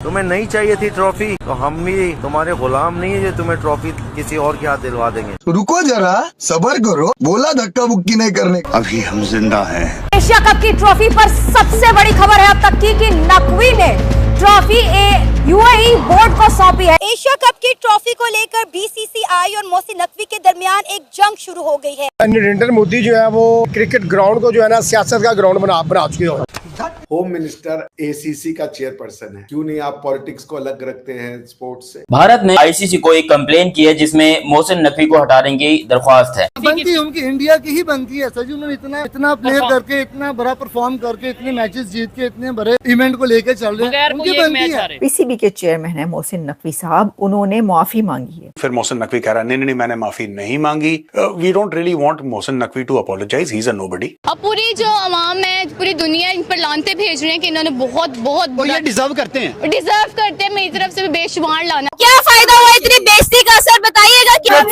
तुम्हें नहीं चाहिए थी ट्रॉफी, तो हम भी तुम्हारे गुलाम नहीं है जो तुम्हें ट्रॉफी किसी और के हाथ दिलवा देंगे। तो रुको जरा, सब्र करो, बोला धक्का बुक्की नहीं करने। अभी हम जिंदा हैं। एशिया कप की ट्रॉफी पर सबसे बड़ी खबर है अब तक की कि नकवी ने ट्रॉफी यूएई बोर्ड को सौंपी है। एशिया कप की ट्रॉफी को लेकर बीसीसीआई और मोहसिन नकवी के दरमियान एक जंग शुरू हो गई है। नरेंद्र मोदी जो है वो क्रिकेट ग्राउंड को जो है ना सियासत का ग्राउंड बना चुके हो। होम मिनिस्टर एसीसी का चेयरपर्सन है, क्यों नहीं आप पॉलिटिक्स को अलग रखते हैं स्पोर्ट्स से? भारत ने आईसीसी को एक कंप्लेन की है जिसमें मोहसिन नकवी को हटाने की दरख्वास्त है। बनती है उनकी, इंडिया की ही बनती है सर। उन्होंने इतना प्लेयर करके, इतना बड़ा परफॉर्म करके, इतने मैचेस जीत के, इतने बड़े इवेंट को लेकर चल रहे हैं, उनकी बनती है। पीसीबी के चेयरमैन है मोहसिन नकवी साहब, उन्होंने माफी मांगी है। फिर मोहसिन नकवी कह रहा है नहीं मैंने माफी नहीं मांगी। We don't really want Mohsin Naqvi to apologise, he is a nobody. अब पूरी जो अवाम है, पूरी दुनिया इन पर लानते भेज रहे हैं कि इन्होंने बहुत ये डिजर्व करते हैं मेरी तरफ से भी बेशुमार लाना। क्या फायदा हुआ इतनी बेइज्जती का? सर बताइएगा क्या?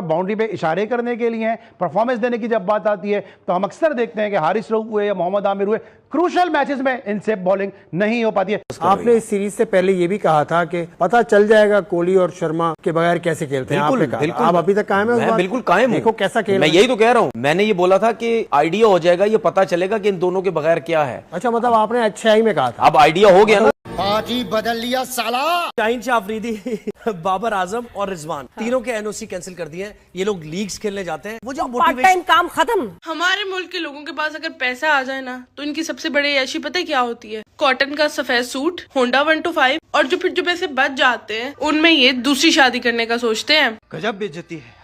बाउंड्री पे इशारे करने के लिए परफॉर्मेंस देने की जब बात आती है तो हम अक्सर देखते हैं कि हारिस रऊफ हुए या मोहम्मद आमिर हुए, क्रूशल मैचेस में इनसे बॉलिंग नहीं हो पाती है। आपने इस सीरीज से पहले ये भी कहा था कि पता चल जाएगा कोहली और शर्मा के बगैर कैसे खेलते हैं। आपने कहा, आप अभी तक कायम है? मैं बिल्कुल कायम हूं। देखो कैसा खेल, मैं यही तो कह रहा हूं। मैंने ये बोला था कि आइडिया हो जाएगा, ये पता चलेगा कि इन दोनों के बगैर क्या है। अच्छा, मतलब आपने अच्छाई में कहा था, अब आइडिया हो गया ना। आज ही बदल लिया साला। शाहीन शाह अफरीदी, बाबर आजम और रिजवान तीनों के एनओसी कैंसिल कर दिए हैं। ये लोग लीग्स खेलने जाते हैं। वो जो पार्ट टाइम काम खत्म। हमारे मुल्क के लोगों के पास अगर पैसा आ जाए ना तो इनकी सबसे बड़ी ऐशी पता है क्या होती है? कॉटन का सफेद सूट, होंडा 125, और जो फिर जो पैसे बच जाते हैं उनमें ये दूसरी शादी करने का सोचते हैं। गजब बेइज्जती है।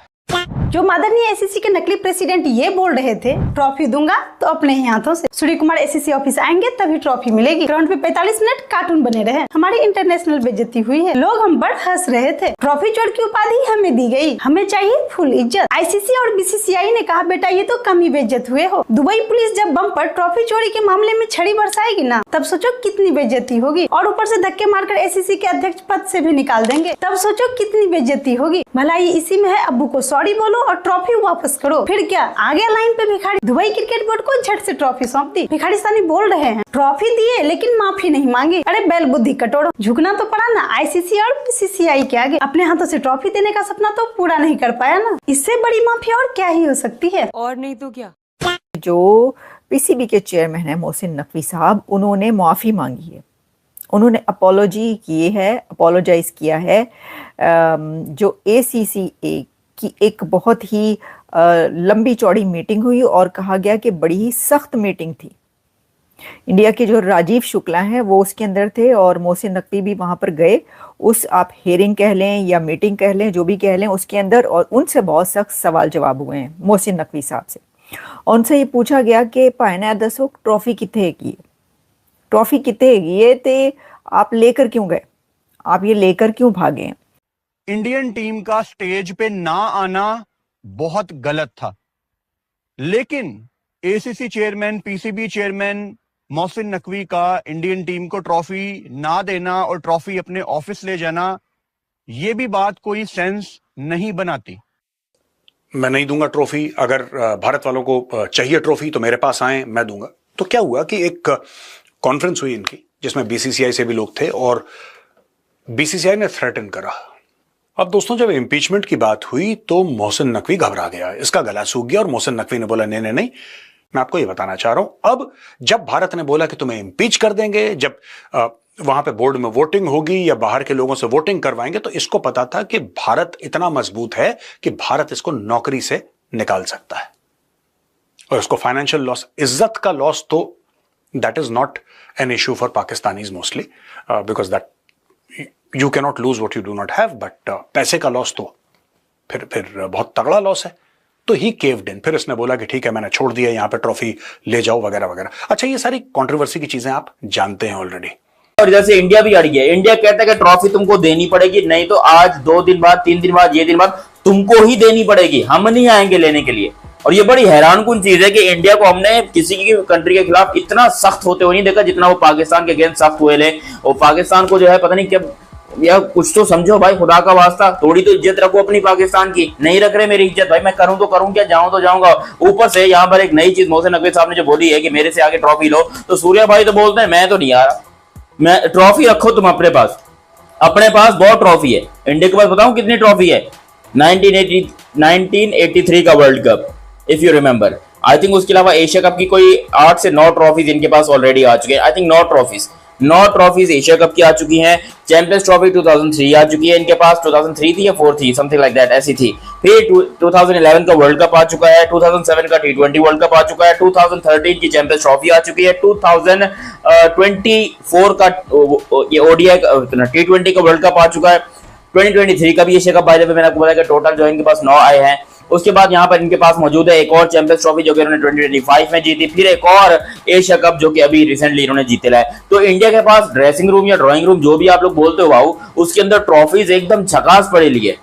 जो माननीय एसीसी के नकली प्रेसिडेंट ये बोल रहे थे ट्रॉफी दूंगा तो अपने ही हाथों से। सूर्य कुमार एसीसी ऑफिस आएंगे तभी ट्रॉफी मिलेगी। ग्राउंड पे 45 मिनट कार्टून बने रहे, हमारी इंटरनेशनल बेइज्जती हुई है, लोग हम बड़ हंस रहे थे। ट्रॉफी चोर की उपाधि हमें दी गई, हमें चाहिए फुल इज्जत। आईसीसी और बीसीसीआई ने कहा बेटा ये तो कम ही बेइज्जत हुए हो। दुबई पुलिस जब बम पर ट्रॉफी चोरी के मामले में छड़ी बरसाएगी ना, तब सोचो कितनी बेइज्जती होगी। और ऊपर से धक्के मारकर एसीसी के अध्यक्ष पद से भी निकाल देंगे, तब सोचो कितनी बेइज्जती होगी। भलाई इसी में है, अब्बू को सॉरी बोलो और ट्रॉफी वापस करो। फिर क्या आगे लाइन पे भिखारी दुबई क्रिकेट बोर्ड को झट से ट्रॉफी सौंप दी। भिखारीस्तानी बोल रहे हैं ट्रॉफी दिए लेकिन माफी नहीं मांगी। अरे बैल बुद्धि कटोरो, झुकना तो पड़ा ना आईसीसी और बीसीसीआई के आगे। अपने हाथों से ट्रॉफी देने का सपना तो पूरा नहीं कर पाया ना, इससे बड़ी माफी और क्या ही हो सकती है? और नहीं तो क्या। जो पीसीबी के चेयरमैन है मोहसिन नकवी साहब, उन्होंने माफी मांगी है, उन्होंने अपोलॉजी किए है, अपोलोजाइज किया है। जो एसीसी की एक बहुत ही लंबी चौड़ी मीटिंग हुई और कहा गया कि बड़ी ही सख्त मीटिंग थी। इंडिया के जो राजीव शुक्ला हैं वो उसके अंदर थे और मोहसिन नकवी भी वहां पर गए। उस आप हेयरिंग कह लें या मीटिंग कह लें, जो भी कह लें, उसके अंदर, और उनसे बहुत सख्त सवाल जवाब हुए हैं मोहसिन नकवी साहब से। और उनसे ये पूछा गया कि पायना दसो ट्रॉफी कितने की, ट्रॉफी कितने ये थे, आप लेकर क्यों गए, आप ये लेकर क्यों भागे हैं? इंडियन टीम का स्टेज पे ना आना बहुत गलत था, लेकिन ACC chairman, PCB chairman Mohsin Naqvi का इंडियन टीम को ट्रॉफी ना देना और ट्रॉफी अपने ऑफिस ले जाना, ये भी बात कोई सेंस नहीं बनाती। मैं नहीं दूंगा ट्रॉफी, अगर भारत वालों को चाहिए ट्रॉफी तो मेरे पास आए, मैं दूंगा। तो क्या हुआ कि एक कॉन्फ्रेंस हुई इनकी जिसमें बीसीसीआई से भी लोग थे और बीसीसीआई ने थ्रेटन करा। अब दोस्तों जब इंपीचमेंट की बात हुई तो मोहसिन नकवी घबरा गया, इसका गला सूख गया और मोहसिन नकवी ने बोला नहीं, मैं आपको ये बताना चाह रहा हूं। अब जब भारत ने बोला कि तुम्हें इंपीच कर देंगे, जब वहां पे बोर्ड में वोटिंग होगी या बाहर के लोगों से वोटिंग करवाएंगे, तो इसको पता था कि भारत इतना मजबूत है कि भारत इसको नौकरी से निकाल सकता है और इसको फाइनेंशियल लॉस, इज्जत का लॉस, तो that is not an issue for Pakistanis mostly, because that you can not lose what you do not have, but पैसे का लॉस तो फिर बहुत तगड़ा लॉस है। तो ही केव्ड इन, फिर इसने बोला कि ठीक है मैंने छोड़ दिया, यहां पे ट्रॉफी ले जाओ वगैरह वगैरह। अच्छा, ये सारी कंट्रोवर्सी की चीजें आप जानते हैं ऑलरेडी। और इधर से इंडिया भी अड़ गया। इंडिया कहता है कि ट्रॉफी तुमको देनी पड़ेगी, नहीं तो आज 2 दिन बाद, 3 दिन बाद, ये दिन बाद तुमको ही देनी पड़ेगी, हम नहीं आएंगे लेने के लिए। और ये बड़ी हैरानकुन चीज है कि इंडिया को हमने किसी की कंट्री के खिलाफ इतना सख्त होते हुए नहीं देखा जितना वो पाकिस्तान के अगेंस्ट सख्त हुए ले। और पाकिस्तान को जो है पता नहीं क्या, या कुछ तो समझो भाई, खुदा का वास्ता थोड़ी तो इज्जत रखो अपनी पाकिस्तान की। नहीं रख रहे मेरी इज्जत भाई, मैं करूं तो करूं क्या, जाऊं तो जाऊंगा। ऊपर से यहाँ पर एक नई चीज मोहसिन नकवी साहब ने जो बोली है कि मेरे से आगे ट्रॉफी लो, तो सूर्या भाई तो बोलते हैं मैं तो नहीं आ रहा। मैं ट्रॉफी रखो तुम अपने पास बहुत ट्रॉफी है। इंडिया के पास बताऊं कितनी ट्रॉफी है? 1983 का world cup, if you remember. I think उसके अलावा एशिया कप की कोई 8 से 9 ट्रॉफीज इनके पास ऑलरेडी आ चुके हैं। I think 9 trophies Asia cup की आ चुकी हैं। चैंपियंस ट्रॉफी 2003 आ चुकी है इनके पास, 2003 थी या 4 थी, समथिंग लाइक दैट, ऐसी थी। फिर 2011 का वर्ल्ड कप आ चुका है, 2007 का T20 वर्ल्ड कप आ चुका है, 2013 की चैंपियंस ट्रॉफी आ चुकी है, 2024 का ये ओडीआई T20 का वर्ल्ड कप आ चुका है, 2023 का भी Asia cup. By the way मैंने आपको बताया कि टोटल जो इनके पास 9 आए हैं। उसके बाद यहाँ पर इनके पास मौजूद है एक और चैंपियंस ट्रॉफी जो कि उन्होंने 2025 में जीती, फिर एक और एशिया कप जो कि अभी रिसेंटली इन्होंने जीते लाए। तो इंडिया के पास ड्रेसिंग रूम या ड्राइंग रूम जो भी आप लोग बोलते हो भाऊ, उसके अंदर ट्रॉफीज एकदम झकास पड़े लिए।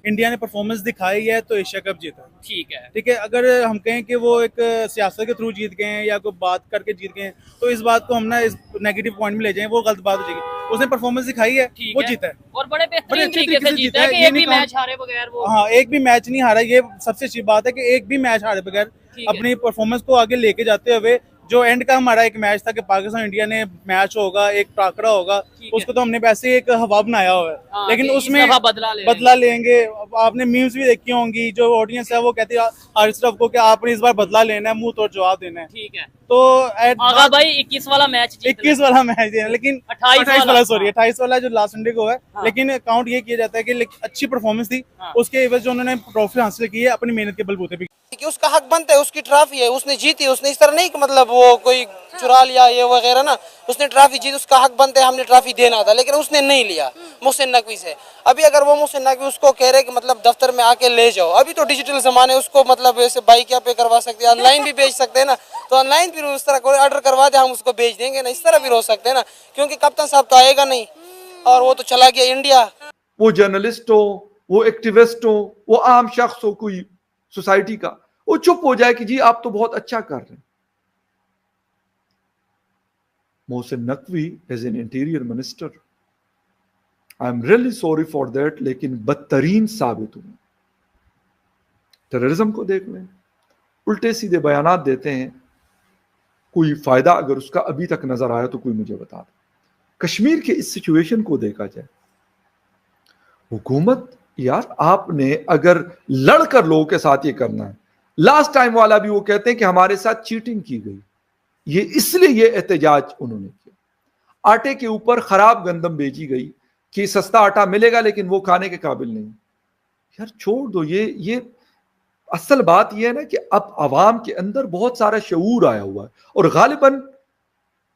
इंडिया ने परफॉर्मेंस दिखाई है तो एशिया कप जीता। ठीक है। अगर हम कहें कि वो एक सियासत के थ्रू जीत गए हैं या कोई बात करके जीत गए हैं, तो इस बात को हम ना इस नेगेटिव पॉइंट में ले जाएं, वो गलत बात हो जाएगी। उसने परफॉर्मेंस दिखाई है, वो जीता है और बड़े बेहतरीन तरीके से जीता है कि एक भी मैच हारे बगैर वो। हाँ, एक भी मैच नहीं हारा, ये सबसे अच्छी बात है कि एक भी मैच हारे बगैर अपनी परफॉर्मेंस को आगे लेके जाते हुए। जो एंड का हमारा एक मैच था कि पाकिस्तान इंडिया ने मैच होगा, एक टाकरा होगा, उसको तो हमने वैसे एक हवा बनाया हुआ है, लेकिन उसमें बदला लेंगे। आपने मीम्स भी देखी होंगी, जो ऑडियंस है वो कहती है हारिस रऊफ को कि आपने इस बार बदला लेना है, मुंह तोड़ जवाब देना है। ठीक है, तो आगा भाई 21 वाला मैच देना, लेकिन 28 वाला जो लास्ट संडे को है। लेकिन काउंट ये किया जाता है कि अच्छी परफॉर्मेंस थी, उसके एवज जो उन्होंने ट्रॉफी हासिल की है अपनी मेहनत के बलबूते पे। कि उसका हक बनता है, उसकी ट्रॉफी है, उसने जीती, उसने इस तरह नहीं कि मतलब वो कोई चुरा लिया ये वगैरह ना, उसने ट्रॉफी जीती, उसका हक बनता है, हमने ट्रॉफी देना था, लेकिन उसने नहीं लिया मोहसिन नकवी से। अभी अगर वो मोहसिन नकवी उसको कह रहे कि मतलब दफ्तर में आके ले जाओ, अभी तो डिजिटल जमाने, उसको मतलब ऐसे बाइक या पे करवा सकते हैं, ऑनलाइन भी बेच सकते हैं ना, तो ऑनलाइन फिर उस तरह कोई ऑर्डर करवा दे, हम उसको बेच देंगे ना, इस तरह भी हो सकते हैं ना, क्योंकि कप्तान साहब तो आएगा नहीं और वो तो चला गया इंडिया। वो जर्नलिस्ट हो, वो एक्टिविस्ट हो, वो आम शख्स हो कोई सोसाइटी का, वो चुप हो जाए कि जी आप तो बहुत अच्छा कर रहे हैं। Mohsin Naqvi as an interior minister, I am really sorry for that, लेकिन बदतरीन साबित हुए। टेररिज्म को देख लें, उल्टे सीधे बयानात देते हैं, कोई फायदा अगर उसका अभी तक नजर आया तो कोई मुझे बता दे। कश्मीर के इस सिचुएशन को देखा जाए, हुकूमत यार आपने अगर लड़कर लोगों के साथ ये करना है, लास्ट टाइम वाला भी वो कहते हैं कि हमारे साथ चीटिंग की गई, ये इसलिए ये एहतजाज उन्होंने किया। आटे के ऊपर खराब गंदम भेजी गई कि सस्ता आटा मिलेगा लेकिन वो खाने के काबिल नहीं। यार छोड़ दो, ये असल बात ये है ना कि अब आवाम के अंदर बहुत सारा शऊर आया हुआ है, और गालिबन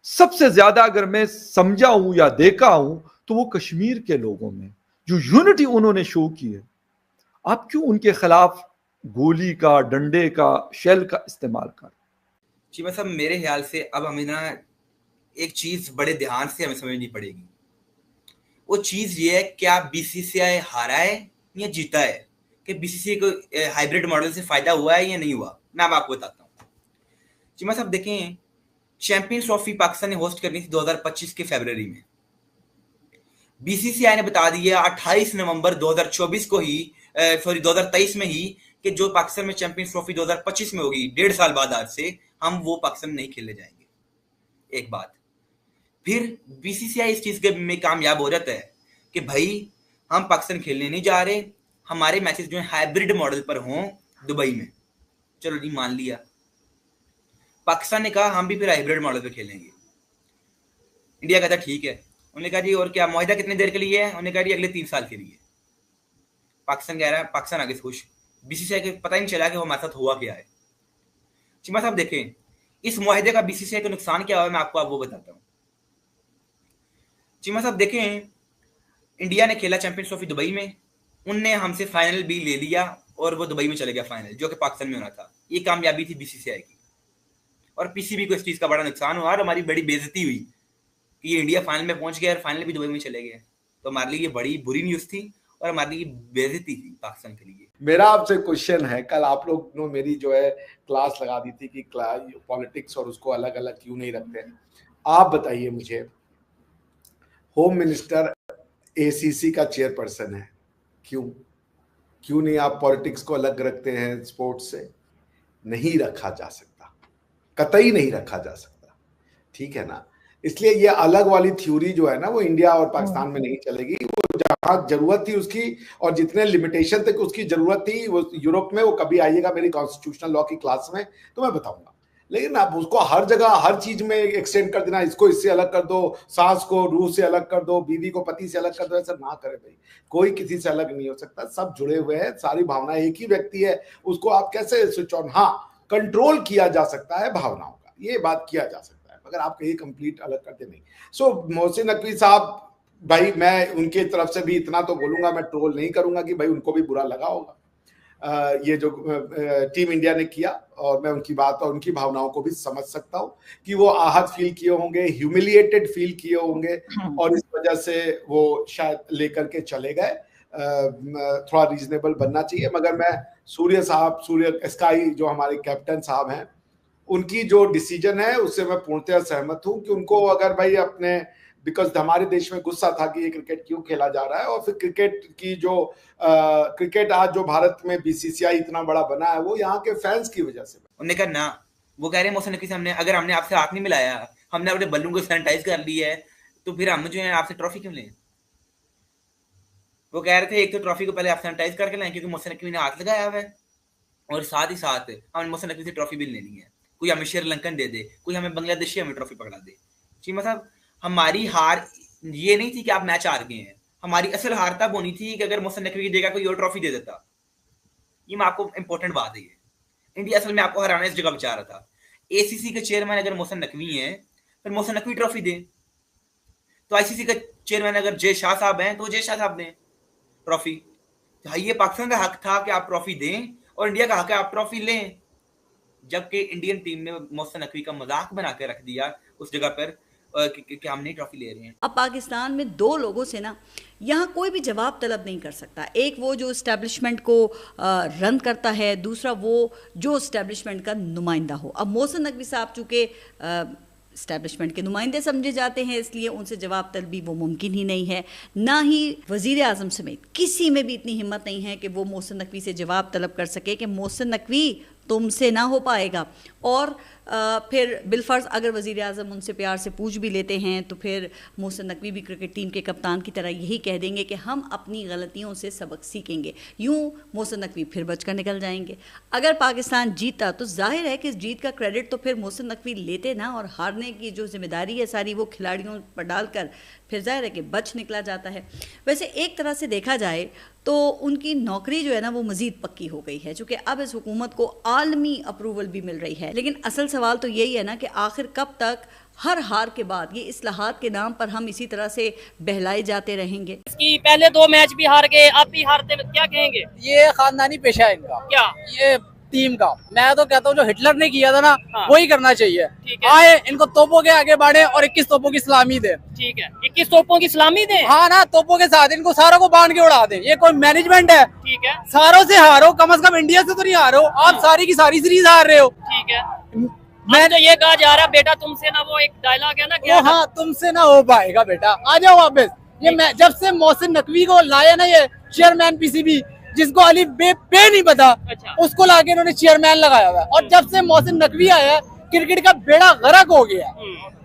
सबसे ज्यादा अगर मैं समझा हूं या देखा हूं तो वो कश्मीर के लोगों में जो यूनिटी उन्होंने शो की है। आप क्यों उनके खिलाफ गोली का, डंडे का, शेल का इस्तेमाल कर? जी मतलब मेरे ख्याल से अब हमें ना एक चीज बड़े ध्यान से हमें समझनी पड़ेगी। वो चीज ये है, क्या बीसीसीआई हारा है या जीता है, कि बीसीसीआई को हाइब्रिड मॉडल से फायदा हुआ है या नहीं हुआ। मैं अब आपको बताता हूँ। जी मैं सब देखें, चैंपियंस ट्रॉफी पाकिस्तान ने होस्ट करनी थी 2025 के फरवरी में। बीसीसीआई ने बता दिया 28 नवंबर 2024 को ही, 2023 में ही, कि जो पाकिस्तान में चैंपियंस ट्रॉफी 2025 में होगी, 1.5 साल बाद आज से, हम वो पाकिस्तान नहीं खेलने जाएंगे। एक बात। फिर बीसीसीआई इस चीज में कामयाब हो जाता है कि भाई हम पाकिस्तान खेलने नहीं जा रहे, हमारे मैचेस जो है हाइब्रिड मॉडल पर हों दुबई में। चलो जी मान लिया, पाकिस्तान ने कहा हम भी फिर हाइब्रिड मॉडल पे खेलेंगे। इंडिया कहता ठीक है। उन्होंने कहा जी और क्या मुआहिदा कितनी देर के लिए है? उन्होंने कहा जी अगले 3 साल के लिए। पाकिस्तान कह रहा है, पाकिस्तान आगे खुश, बीसीसीआई को पता ही नहीं चला कि वो हमारे साथ हुआ क्या है। चिमा साहब देखें, इस मुआहिदे का बीसीसीआई को नुकसान क्या हुआ, मैं आपको वो बताता हूँ। चिमा साहब देखें, इंडिया ने खेला चैंपियंस ट्रॉफी दुबई में, उनने हमसे फाइनल भी ले लिया और वो दुबई में चले गया फाइनल, जो कि पाकिस्तान में होना था। ये कामयाबी थी बीसीसीआई की, और पीसीबी को इस चीज का बड़ा नुकसान हुआ और हमारी बड़ी बेइज्जती हुई कि ये इंडिया फाइनल में पहुंच गया और फाइनल भी दुबई में चले गए। तो हमारे लिए ये बड़ी बुरी न्यूज थी और हमारे लिए बेइज्जती थी पाकिस्तान के लिए। मेरा आपसे क्वेश्चन है, कल आप लोग ने मेरी जो है क्लास लगा दी थी कि पॉलिटिक्स और उसको अलग अलग क्यों नहीं रखते हैं। आप बताइए मुझे, होम मिनिस्टर एसीसी का चेयरपर्सन है, क्यों नहीं आप पॉलिटिक्स को अलग रखते हैं स्पोर्ट्स से? नहीं रखा जा सकता, कतई नहीं रखा जा सकता, ठीक है ना। इसलिए ये अलग वाली थ्योरी जो है ना वो इंडिया और पाकिस्तान में नहीं चलेगी। वो जहां जरूरत थी उसकी और जितने लिमिटेशन तक उसकी जरूरत थी वो यूरोप में, वो कभी आइएगा मेरी कॉन्स्टिट्यूशनल लॉ की क्लास में तो मैं बताऊंगा। लेकिन आप उसको हर जगह हर चीज में एक्सटेंड कर देना, इसको इससे अलग कर दो, सास को रूह से अलग कर दो, बीवी को पति से अलग कर दो, ऐसा ना करे भाई। कोई किसी से अलग नहीं हो सकता, सब जुड़े हुए हैं, सारी भावना एक ही व्यक्ति है, उसको आप कैसे स्विच ऑन, हाँ कंट्रोल किया जा सकता है भावनाओं का, ये बात किया जा सकता है, मगर आप कहीं कंप्लीट अलग करते नहीं। सो मोहसिन नकवी साहब, भाई मैं उनके तरफ से भी इतना तो बोलूंगा, मैं ट्रोल नहीं करूंगा कि भाई उनको भी बुरा लगा होगा ये जो टीम इंडिया ने किया, और मैं उनकी बात और उनकी भावनाओं को भी समझ सकता हूँ कि वो आहत फील किए होंगे, ह्यूमिलिएटेड फील किए होंगे, और इस वजह से वो शायद लेकर के चले गए। थोड़ा रीजनेबल बनना चाहिए। मगर मैं सूर्य स्काई जो हमारे कैप्टन साहब हैं, उनकी जो डिसीजन है उससे मैं पूर्णतः सहमत हूँ कि उनको अगर भाई अपने, बिकॉज हमारे देश में गुस्सा था कि ये क्रिकेट क्यों खेला जा रहा है, और फिर क्रिकेट की जो क्रिकेट आज जो भारत में बीसीसीआई इतना बड़ा बना है वो यहाँ के फैंस की वजह से। उन्होंने कहा ना, वो कह रहे हैं मोहसिन नकवी साहब ने, अगर हमने आपसे हाथ नहीं मिलाया, हमने अपने बल्लू को सैनिटाइज कर लिया है, तो फिर हम जो है आपसे ट्रॉफी क्यों लें। वो कह रहे थे एक तो ट्रॉफी को पहले आप सैनिटाइज करके लाएं क्योंकि मोहसिन नकवी ने हाथ लगाया हुआ है, और साथ ही साथ हमने मोहसिन नकवी से ट्रॉफी भी लेनी है। कोई हमें श्रीलंकन दे दे, कोई हमें बांग्लादेशी हमें ट्रॉफी पकड़ा दे। चीमा साहब, हमारी हार ये नहीं थी कि आप मैच हार गए हैं, हमारी असल हार तब होनी थी कि अगर मोहसिन नकवी की जगह कोई और ट्रॉफी दे देता। ये मैं आपको इंपॉर्टेंट बात है, ये इंडिया असल में आपको हराने इस जगह बचा रहा था। एसीसी के चेयरमैन अगर मोहसिन नकवी हैं, फिर मोहसिन नकवी ट्रॉफी दें। तो आईसीसी का चेयरमैन अगर जय शाह साहब हैं, तो जय शाह साहब दें ट्रॉफी। तो ये पाकिस्तान का हक था कि आप ट्रॉफी दें, और इंडिया का हक है आप ट्रॉफी लें। जबकि इंडियन टीम ने मोहसिन नकवी का मजाक बना के रख दिया उस जगह पर कि हम नहीं ट्रॉफी ले रहे हैं। अब पाकिस्तान में दो लोगों से ना यहाँ कोई भी जवाब तलब नहीं कर सकता। एक वो जो इस्टेब्लिशमेंट को रन करता है, दूसरा वो जो इस्टेब्लिशमेंट का नुमाइंदा हो। अब मोहसिन नकवी साहब चूँकि इस्टेब्लिशमेंट के नुमाइंदे समझे जाते हैं, इसलिए उनसे जवाब तलबी वो मुमकिन ही नहीं है। ना ही वज़ीर आज़म समेत किसी में भी इतनी हिम्मत नहीं है कि वो मोहसिन नकवी से जवाब तलब कर सके कि मोहसिन नकवी तुमसे ना हो पाएगा। और फिर बिलफर्ज अगर वज़ीर आज़म उनसे प्यार से पूछ भी लेते हैं तो फिर मोहसिन नकवी भी क्रिकेट टीम के कप्तान की तरह यही कह देंगे कि हम अपनी गलतियों से सबक सीखेंगे। यूँ मोहसिन नकवी फिर बचकर निकल जाएंगे। अगर पाकिस्तान जीता तो जाहिर है कि इस जीत का क्रेडिट तो फिर मोहसिन नकवी लेते ना, और हारने की जो जिम्मेदारी है सारी वो खिलाड़ियों पर डालकर फिर जाहिर है कि बच निकला जाता है। वैसे एक तरह से देखा जाए तो उनकी नौकरी जो है ना वो मज़ीद पक्की हो गई है, चूँकि अब इस हुकूमत को आलमी अप्रूवल भी मिल रही है। लेकिन असल सवाल तो यही है ना कि आखिर कब तक हर हार के बाद ये इस्लाहात के नाम पर हम इसी तरह से बहलाए जाते रहेंगे। इसकी पहले 2 मैच भी हार गए, अब भी हारते, क्या कहेंगे? ये खानदानी पेशा है इनका। क्या? ये टीम का, मैं तो कहता हूँ जो हिटलर ने किया था ना, वही करना चाहिए। आए इनको तोपों के आगे बढ़े और 21 तोपों की सलामी दे। ठीक है, 21 तोपों की सलामी दे। हाँ ना, तोपों के साथ इनको सारों को बांध के उड़ा दे। ये कोई मैनेजमेंट है? ठीक है, सारों से हारो, कम से कम इंडिया से तो नहीं हारो। आप सारी की सारी सीरीज हार रहे हो। ठीक है, मैं तो ये कहा जा रहा बेटा तुमसे ना, वो एक डायलॉग है ना, क्या? हाँ, तुमसे ना हो पाएगा बेटा, आ जाओ वापस। ये जब से मोहसिन नकवी को लाया ना, ये चेयरमैन पीसीबी, जिसको अली पे नहीं पता, उसको लाके इन्होंने चेयरमैन लगाया हुआ है। और जब से मोहसिन नकवी आया, क्रिकेट का बेड़ा गर्क हो गया।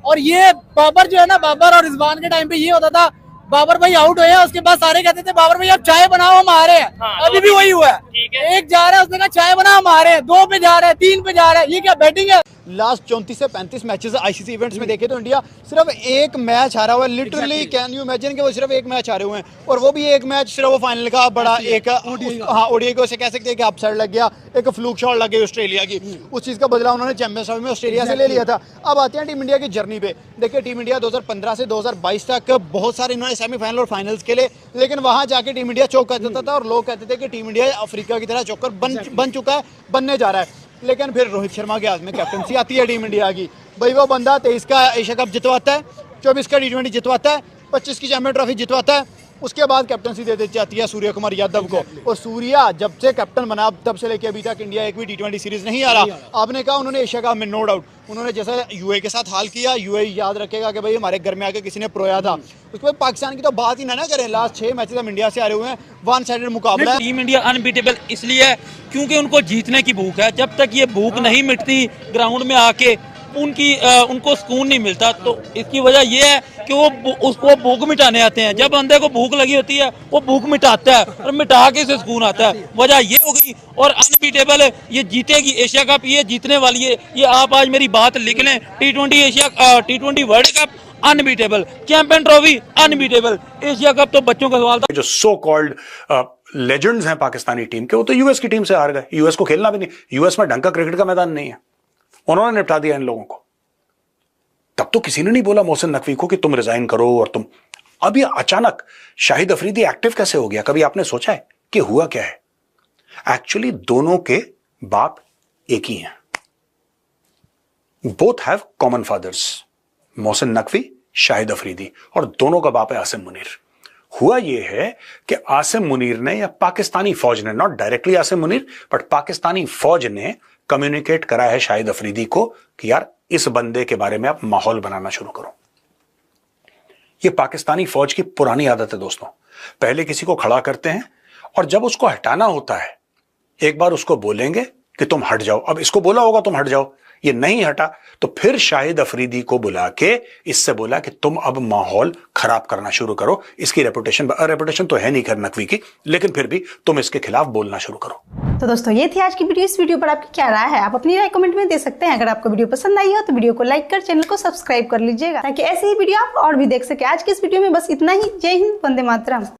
और ये बाबर जो है ना, बाबर और रिजवान के टाइम पे ये होता था, बाबर भाई आउट हुए, उसके बाद सारे कहते थे बाबर भाई आप चाय बनाओ, हम आ रहे हैं। अभी भी वही हुआ है। एक जा रहा है, उसने कहा चाय बनाओ, हम आ रहे हैं। 2 पे जा रहे हैं, 3 पे जा रहे हैं। ये क्या बैटिंग है? लास्ट 34 से 35 मैचेस आईसीसी इवेंट्स में देखे तो इंडिया सिर्फ एक मैच हारा हुआ है। लिटरली कैन यू इमेजिन कि वो सिर्फ एक मैच हारे हुए हैं, और वो भी एक मैच सिर्फ वो फाइनल का बड़ा एक ओडीआई को कह सकते हैं कि अपसेट लग गया, एक फ्लूक शॉट लग गई ऑस्ट्रेलिया की। उस चीज़ का बदला उन्होंने चैंपियंस ट्रॉफी में ऑस्ट्रेलिया से ले लिया था। अब आते हैं टीम इंडिया की जर्नी पे। देखिए टीम इंडिया 2015 से 2022 तक बहुत सारे इन्होंने सेमीफाइनल और फाइनल्स के लिए, लेकिन वहाँ जाके टीम इंडिया चौक कर देता था, और लोग कहते थे कि टीम इंडिया अफ्रीका की तरह चौकर बन चुका है, बनने जा रहा है। लेकिन फिर रोहित शर्मा के हाथ में कैप्टनसी आती है टीम इंडिया की। भाई वो बंदा 23 का एशिया कप जितवाता है, 24 का T20 जितवाता है, 25 की चैंपियन ट्रॉफी जितवाता है। उसके बाद कैप्टनसी दे दी जाती है सूर्य कुमार यादव को। और सूर्या जब से कैप्टन बना तब से लेके अभी तक इंडिया एक भी T20 सीरीज नहीं आ रहा। आपने कहा उन्होंने एशिया कप में नो डाउट उन्होंने जैसा यूएई के साथ हाल किया, यूएई याद रखेगा कि भाई हमारे घर में आके किसी ने प्रोया था। उसके बाद पाकिस्तान की तो बात ही ना करें। लास्ट 6 मैचेस हम इंडिया से आ रहे हुए हैं, 1 साइडेड मुकाबला। टीम इंडिया अनबीटेबल इसलिए है क्योंकि उनको जीतने की भूख है। जब तक ये भूख नहीं मिटती ग्राउंड में आके उनको सुकून नहीं मिलता। तो इसकी वजह यह है कि वो उसको भूख मिटाने आते हैं। जब बंदे को भूख लगी होती है वो भूख मिटाता है और मिटा के से सुकून आता है। वजह ये हो गई। और अनबीटेबल है, ये जीतेगी एशिया कप, ये जीतने वाली है। ये आप आज मेरी बात लिख लें, T20 world cup unbeatable, champion trophy unbeatable, Asia cup तो बच्चों का सवाल था। जो सो कॉल्ड लेजेंड्स हैं पाकिस्तानी टीम के, वो तो यूएस की टीम से हार गए। यूएस को खेलना भी नहीं, यूएस में ढंग का क्रिकेट का मैदान नहीं है, उन्होंने निपटा दिया इन लोगों को। तब तो किसी ने नहीं बोला मोहसिन नकवी को कि तुम रिजाइन करो। और तुम अब ये अचानक शाहिद अफरीदी एक्टिव कैसे हो गया? कभी आपने सोचा है कि हुआ क्या है? एक्चुअली दोनों के बाप एक ही हैं, both have common fathers, Mohsin Naqvi, Shahid Afridi, और दोनों का बाप है आसिम मुनीर। हुआ यह है कि आसिम मुनीर ने, या पाकिस्तानी फौज ने, not directly Asim Munir but Pakistani फौज ने कम्युनिकेट करा है शाहिद अफरीदी को कि यार इस बंदे के बारे में आप माहौल बनाना शुरू करो। यह पाकिस्तानी फौज की पुरानी आदत है दोस्तों। पहले किसी को खड़ा करते हैं और जब उसको हटाना होता है एक बार उसको बोलेंगे कि तुम हट जाओ। अब इसको बोला होगा तुम हट जाओ, ये नहीं हटा तो फिर शाहिद अफरीदी को बुला के इससे बोला कि तुम अब माहौल खराब करना शुरू करो। इसकी रेपुटेशन तो है नहीं खैर नकवी की, लेकिन फिर भी तुम इसके खिलाफ बोलना शुरू करो। तो दोस्तों ये थी आज की वीडियो। इस वीडियो पर आपकी क्या राय है? आप अपनी राय कमेंट में दे सकते हैं। अगर आपको वीडियो पसंद आई हो तो वीडियो को लाइक कर चैनल को सब्सक्राइब कर लीजिएगा ताकि ऐसे ही वीडियो आप और भी देख सके। आज की इस वीडियो में बस इतना ही। जय हिंद, वंदे मातरम।